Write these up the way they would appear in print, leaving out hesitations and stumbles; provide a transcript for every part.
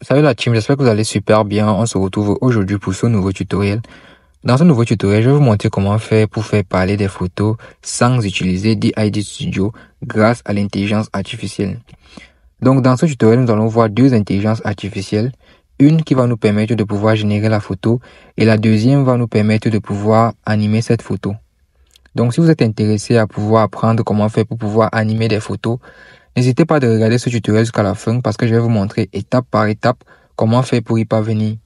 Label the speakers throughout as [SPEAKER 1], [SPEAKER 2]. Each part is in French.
[SPEAKER 1] Salut la team, j'espère que vous allez super bien. On se retrouve aujourd'hui pour ce nouveau tutoriel. Dans ce nouveau tutoriel, je vais vous montrer comment faire pour faire parler des photos sans utiliser DID Studio grâce à l'intelligence artificielle. Donc dans ce tutoriel, nous allons voir deux intelligences artificielles. Une qui va nous permettre de pouvoir générer la photo et la deuxième va nous permettre de pouvoir animer cette photo. Donc si vous êtes intéressé à pouvoir apprendre comment faire pour pouvoir animer des photos, n'hésitez pas de regarder ce tutoriel jusqu'à la fin parce que je vais vous montrer étape par étape comment faire pour y parvenir.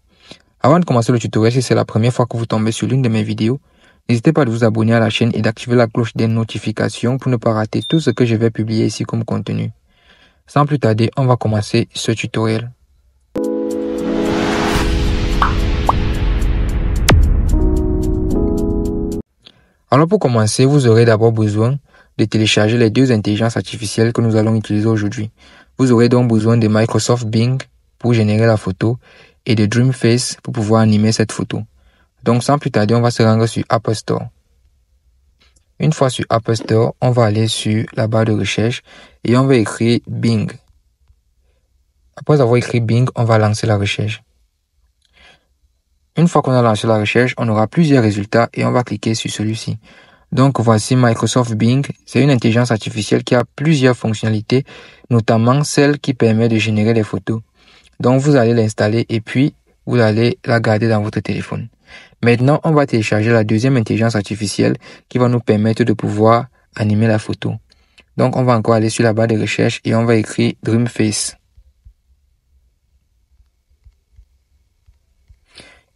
[SPEAKER 1] Avant de commencer le tutoriel, si c'est la première fois que vous tombez sur l'une de mes vidéos, n'hésitez pas à vous abonner à la chaîne et d'activer la cloche des notifications pour ne pas rater tout ce que je vais publier ici comme contenu. Sans plus tarder, on va commencer ce tutoriel. Alors pour commencer, vous aurez d'abord besoin de télécharger les deux intelligences artificielles que nous allons utiliser aujourd'hui. Vous aurez donc besoin de Microsoft Bing pour générer la photo et de Dreamface pour pouvoir animer cette photo. Donc sans plus tarder, on va se rendre sur Apple Store. Une fois sur Apple Store, on va aller sur la barre de recherche et on va écrire Bing. Après avoir écrit Bing, on va lancer la recherche. Une fois qu'on a lancé la recherche, on aura plusieurs résultats et on va cliquer sur celui-ci. Donc voici Microsoft Bing, c'est une intelligence artificielle qui a plusieurs fonctionnalités, notamment celle qui permet de générer des photos. Donc vous allez l'installer et puis vous allez la garder dans votre téléphone. Maintenant, on va télécharger la deuxième intelligence artificielle qui va nous permettre de pouvoir animer la photo. Donc on va encore aller sur la barre de recherche et on va écrire Dreamface.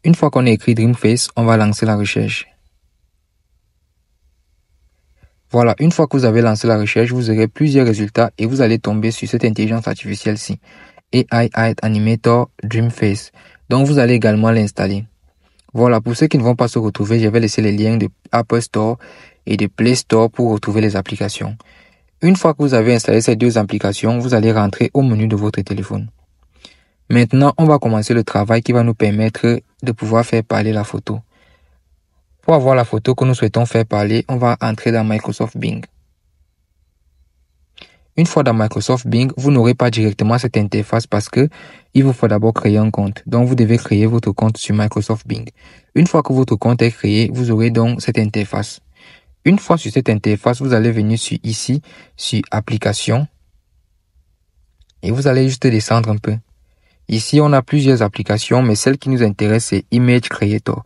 [SPEAKER 1] Une fois qu'on a écrit Dreamface, on va lancer la recherche. Voilà, une fois que vous avez lancé la recherche, vous aurez plusieurs résultats et vous allez tomber sur cette intelligence artificielle-ci. AI Animator Dreamface. Donc vous allez également l'installer. Voilà, pour ceux qui ne vont pas se retrouver, je vais laisser les liens de Apple Store et de Play Store pour retrouver les applications. Une fois que vous avez installé ces deux applications, vous allez rentrer au menu de votre téléphone. Maintenant, on va commencer le travail qui va nous permettre de pouvoir faire parler la photo. Pour avoir la photo que nous souhaitons faire parler, on va entrer dans Microsoft Bing. Une fois dans Microsoft Bing, vous n'aurez pas directement cette interface parce que il vous faut d'abord créer un compte. Donc, vous devez créer votre compte sur Microsoft Bing. Une fois que votre compte est créé, vous aurez donc cette interface. Une fois sur cette interface, vous allez venir sur ici, sur Applications. Et vous allez juste descendre un peu. Ici, on a plusieurs applications, mais celle qui nous intéresse, c'est Image Creator.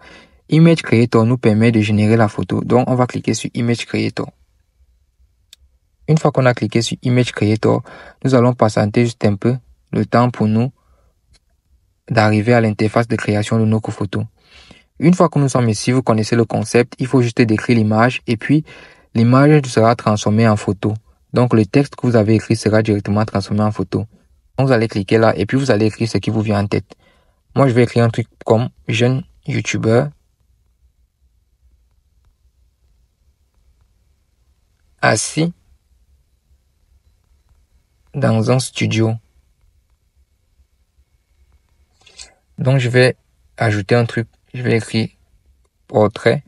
[SPEAKER 1] Image Creator nous permet de générer la photo. Donc, on va cliquer sur Image Creator. Une fois qu'on a cliqué sur Image Creator, nous allons patienter juste un peu le temps pour nous d'arriver à l'interface de création de nos photos. Une fois que nous sommes ici, vous connaissez le concept, il faut juste décrire l'image et puis l'image sera transformée en photo. Donc, le texte que vous avez écrit sera directement transformé en photo. Vous allez cliquer là et puis vous allez écrire ce qui vous vient en tête. Moi, je vais écrire un truc comme jeune youtubeur assis dans un studio. Donc, je vais ajouter un truc. Je vais écrire portrait.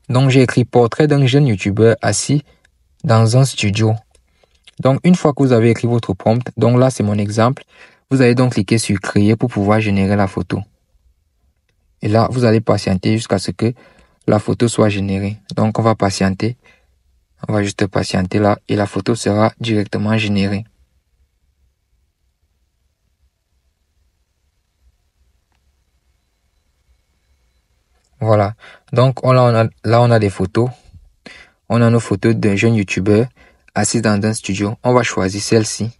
[SPEAKER 1] Donc, j'ai écrit portrait d'un jeune youtubeur assis dans un studio. Donc, une fois que vous avez écrit votre prompt, donc là, c'est mon exemple, vous allez donc cliquer sur créer pour pouvoir générer la photo. Et là, vous allez patienter jusqu'à ce que la photo soit générée. Donc, on va patienter. On va juste patienter là et la photo sera directement générée. Voilà. Donc, là, on a des photos. On a nos photos d'un jeune youtubeur assis dans un studio. On va choisir celle-ci.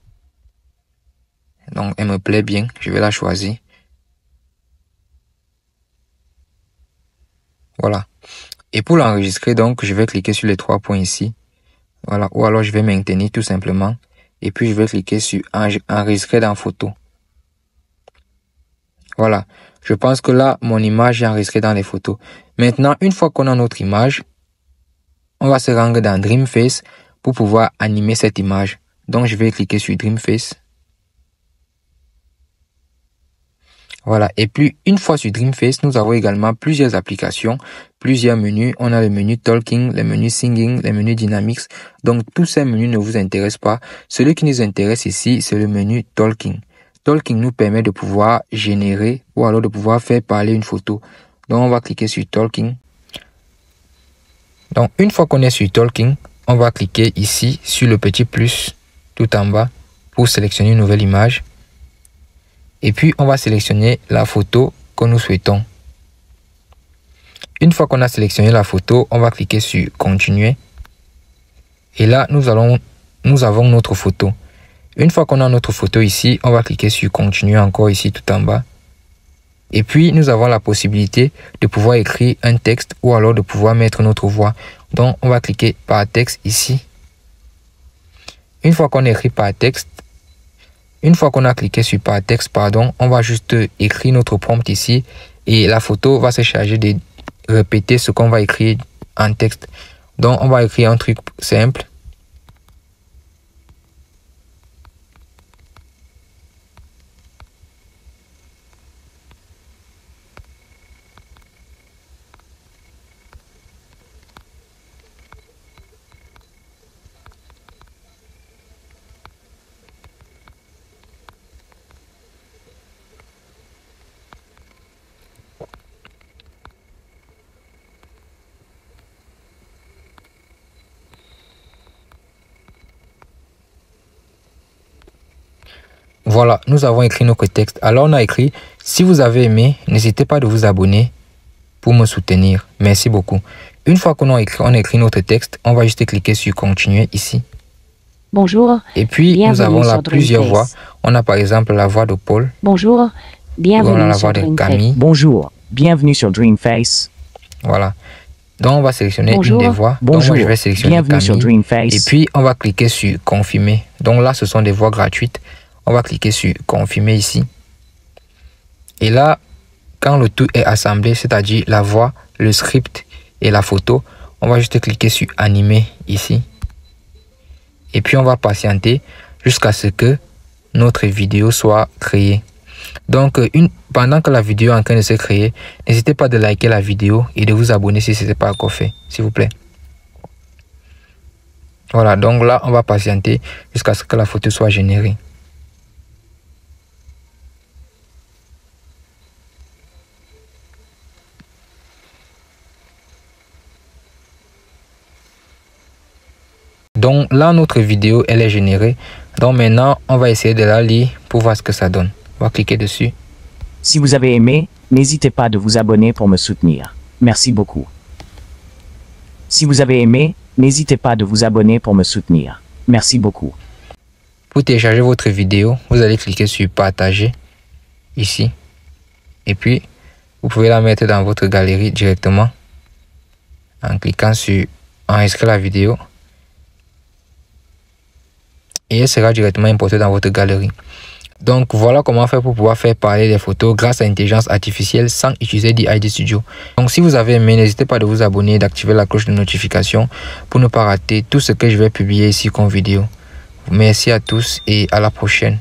[SPEAKER 1] Donc, elle me plaît bien. Je vais la choisir. Voilà. Et pour l'enregistrer, donc, je vais cliquer sur les trois points ici. Voilà. Ou alors, je vais maintenir tout simplement. Et puis, je vais cliquer sur enregistrer dans photo. Voilà. Je pense que là, mon image est enregistrée dans les photos. Maintenant, une fois qu'on a notre image, on va se rendre dans Dreamface pour pouvoir animer cette image. Donc, je vais cliquer sur Dreamface. Voilà, et puis une fois sur Dreamface, nous avons également plusieurs applications, plusieurs menus. On a le menu Talking, le menu Singing, le menu Dynamics. Donc tous ces menus ne vous intéressent pas. Celui qui nous intéresse ici, c'est le menu Talking. Talking nous permet de pouvoir générer ou alors de pouvoir faire parler une photo. Donc on va cliquer sur Talking. Donc une fois qu'on est sur Talking, on va cliquer ici sur le petit plus tout en bas pour sélectionner une nouvelle image. Et puis, on va sélectionner la photo que nous souhaitons. Une fois qu'on a sélectionné la photo, on va cliquer sur « Continuer ». Et là, nous avons notre photo. Une fois qu'on a notre photo ici, on va cliquer sur « Continuer » encore ici tout en bas. Et puis, nous avons la possibilité de pouvoir écrire un texte ou alors de pouvoir mettre notre voix. Donc, on va cliquer « Par texte » ici. Une fois qu'on a écrit « Par texte », une fois qu'on a cliqué sur par texte, on va juste écrire notre prompt ici et la photo va se charger de répéter ce qu'on va écrire en texte. Donc, on va écrire un truc simple. Voilà, nous avons écrit notre texte. Alors, on a écrit « Si vous avez aimé, n'hésitez pas de vous abonner pour me soutenir. Merci beaucoup. » Une fois qu'on a écrit notre texte, on va juste cliquer sur « Continuer » ici.
[SPEAKER 2] Bonjour.
[SPEAKER 1] Et puis, nous avons là plusieurs voix. On a par exemple la voix de Paul.
[SPEAKER 2] Bonjour. Bienvenue sur
[SPEAKER 1] de Camille.
[SPEAKER 3] Bonjour. Bienvenue sur Dreamface.
[SPEAKER 1] Voilà. Donc, on va sélectionner une des voix.
[SPEAKER 3] Bonjour.
[SPEAKER 1] Donc, moi, je vais sélectionner
[SPEAKER 3] Bienvenue
[SPEAKER 1] Camille.
[SPEAKER 3] sur Dreamface.
[SPEAKER 1] Et puis, on va cliquer sur « Confirmer ». Donc là, ce sont des voix gratuites. On va cliquer sur « Confirmer » ici. Et là, quand le tout est assemblé, c'est-à-dire la voix, le script et la photo, on va juste cliquer sur « Animer » ici. Et puis, on va patienter jusqu'à ce que notre vidéo soit créée. Donc, pendant que la vidéo est en train de se créer, n'hésitez pas de liker la vidéo et de vous abonner si ce n'est pas encore fait, s'il vous plaît. Voilà, donc là, on va patienter jusqu'à ce que la photo soit générée. Donc là, notre vidéo, elle est générée. Donc maintenant, on va essayer de la lire pour voir ce que ça donne. On va cliquer dessus.
[SPEAKER 3] Si vous avez aimé, n'hésitez pas de vous abonner pour me soutenir. Merci beaucoup. Si vous avez aimé, n'hésitez pas de vous abonner pour me soutenir. Merci beaucoup.
[SPEAKER 1] Pour télécharger votre vidéo, vous allez cliquer sur partager ici. Et puis, vous pouvez la mettre dans votre galerie directement en cliquant sur enregistrer la vidéo. Et elle sera directement importée dans votre galerie. Donc voilà comment faire pour pouvoir faire parler des photos grâce à l'intelligence artificielle sans utiliser d'ID Studio. Donc si vous avez aimé, n'hésitez pas de vous abonner et d'activer la cloche de notification pour ne pas rater tout ce que je vais publier ici comme vidéo. Merci à tous et à la prochaine.